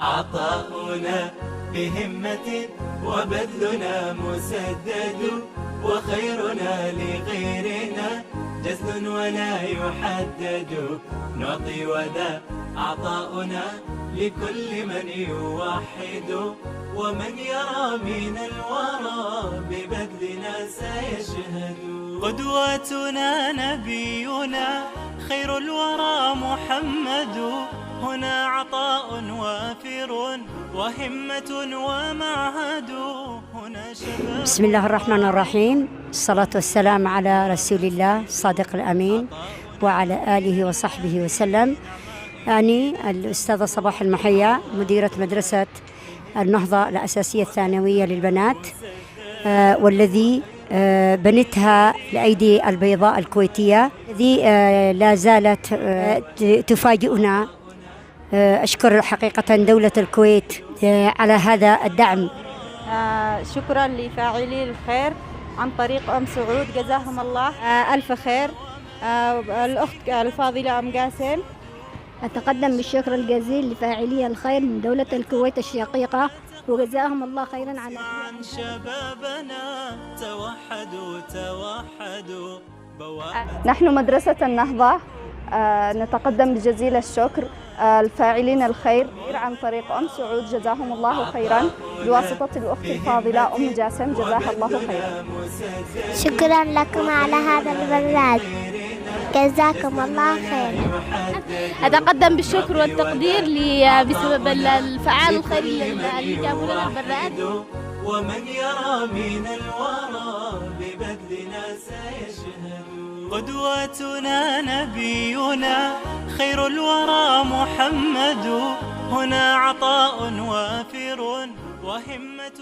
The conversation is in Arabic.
عطاؤنا بهمة وبذلنا مسدد، وخيرنا لغيرنا جزل ولا يحدد. نعطي وذا عطاؤنا لكل من يوحد، ومن يرى من الورى ببذلنا سيشهد. قدوتنا نبينا خير الورى محمد، هنا عطاء وافر وهمة ومعهد، هنا شباب. بسم الله الرحمن الرحيم، الصلاة والسلام على رسول الله الصادق الأمين وعلى آله وصحبه وسلم. أني الأستاذة صباح المحيا، مديرة مدرسة النهضة الأساسية الثانوية للبنات، والذي بنتها لأيدي البيضاء الكويتية، الذي لا زالت تفاجئنا. أشكر حقيقة دولة الكويت على هذا الدعم. شكرا لفاعلي الخير عن طريق أم سعود، جزاهم الله ألف خير. الأخت الفاضلة أم قاسم، أتقدم بالشكر الجزيل لفاعلي الخير من دولة الكويت الشقيقة، وجزاهم الله خيرا على عن شبابنا. توحدوا نحن مدرسة النهضة نتقدم بجزيل الشكر الفاعلين الخير عن طريق أم سعود، جزاهم الله خيرا، بواسطة الأخت الفاضلة أم جاسم، جزاها الله خيرا. شكرا لكم على هذا البرنامج، جزاكم الله خير. أتقدم بالشكر والتقدير بسبب الفعال الخير اللي جابوا لنا البرنامج. ومن يرى من الورى ببذلنا سيشهد. قدوتنا نبينا خير الورى محمد، هنا عطاء وافر وهمة